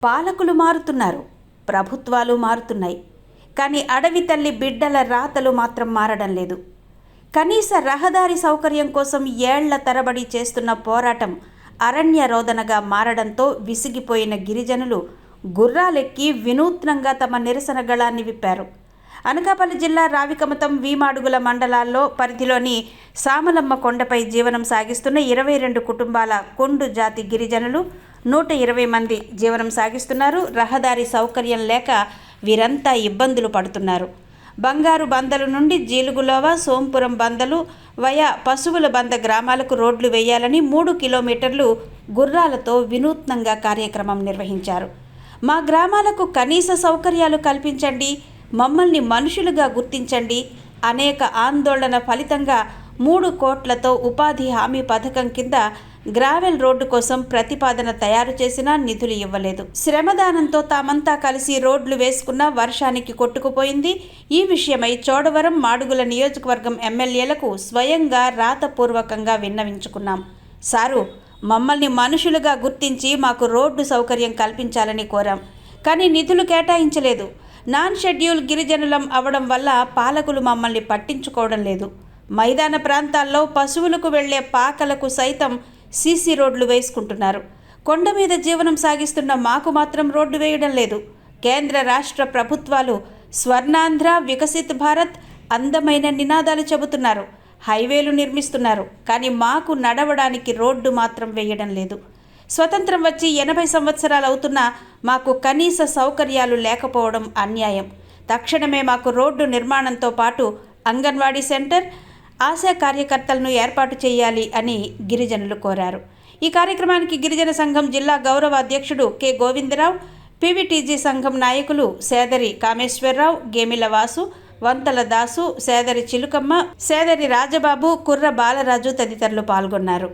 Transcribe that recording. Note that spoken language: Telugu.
పాలకులు మారుతున్నారు, ప్రభుత్వాలు మారుతున్నాయి. కానీ అడవి తల్లి బిడ్డల రాతలు మాత్రం మారడం లేదు. కనీస రహదారి సౌకర్యం కోసం ఏళ్ల తరబడి చేస్తున్న పోరాటం అరణ్య రోదనగా మారడంతో విసిగిపోయిన గిరిజనులు గుర్రాలెక్కి వినూత్నంగా తమ నిరసన గళాన్ని విప్పారు. అనకాపల్లి జిల్లా రావికమతం, వీమాడుగుల మండలాల్లో పరిధిలోని సామలమ్మ కొండపై జీవనం సాగిస్తున్న 22 కుటుంబాల కొండు జాతి గిరిజనులు 120 మంది జీవనం సాగిస్తున్నారు. రహదారి సౌకర్యం లేక వీరంతా ఇబ్బందులు పడుతున్నారు. బంగారు బందలు నుండి జీలుగులోవ, సోంపురం బందలు వయా పశువుల బంద గ్రామాలకు రోడ్లు వేయాలని 3 కిలోమీటర్లు గుర్రాలతో వినూత్నంగా కార్యక్రమం నిర్వహించారు. మా గ్రామాలకు కనీస సౌకర్యాలు కల్పించండి, మమ్మల్ని మనుషులుగా గుర్తించండి. అనేక ఆందోళన ఫలితంగా 3 కోట్లతో ఉపాధి హామీ పథకం కింద గ్రావెల్ రోడ్డు కోసం ప్రతిపాదన తయారు చేసినా నిధులు ఇవ్వలేదు. శ్రమదానంతో తామంతా కలిసి రోడ్లు వేసుకున్న వర్షానికి కొట్టుకుపోయింది. ఈ విషయమై చోడవరం, మాడుగుల నియోజకవర్గం ఎమ్మెల్యేలకు స్వయంగా రాతపూర్వకంగా విన్నవించుకున్నాం. సారు, మమ్మల్ని మనుషులుగా గుర్తించి మాకు రోడ్డు సౌకర్యం కల్పించాలని కోరాం. కానీ నిధులు కేటాయించలేదు. నాన్ షెడ్యూల్ గిరిజనులం అవడం వల్ల పాలకులు మమ్మల్ని పట్టించుకోవడం లేదు. మైదాన ప్రాంతాల్లో పశువులకు వెళ్లే పాకలకు సైతం సీసీ రోడ్లు వేసుకుంటున్నారు. కొండ మీద జీవనం సాగిస్తున్న మాకు మాత్రం రోడ్డు వేయడం లేదు. కేంద్ర రాష్ట్ర ప్రభుత్వాలు స్వర్ణాంధ్ర, వికసిత్ భారత్ అందమైన నినాదాలు చెబుతున్నారు, హైవేలు నిర్మిస్తున్నారు. కానీ మాకు నడవడానికి రోడ్డు మాత్రం వేయడం లేదు. స్వతంత్రం వచ్చి 80 సంవత్సరాలు అవుతున్నా మాకు కనీస సౌకర్యాలు లేకపోవడం అన్యాయం. తక్షణమే మాకు రోడ్డు నిర్మాణంతో పాటు అంగన్వాడీ సెంటర్, ఆశా కార్యకర్తలను ఏర్పాటు చేయాలి అని గిరిజనులు కోరారు. ఈ కార్యక్రమానికి గిరిజన సంఘం జిల్లా గౌరవ అధ్యక్షుడు కె గోవిందరావు, పీవీటీజీ సంఘం నాయకులు సేదరి కామేశ్వరరావు, గేమిల వాసు, వంతల దాసు, సేదరి చిలుకమ్మ, సేదరి రాజబాబు, కుర్ర బాలరాజు తదితరులు పాల్గొన్నారు.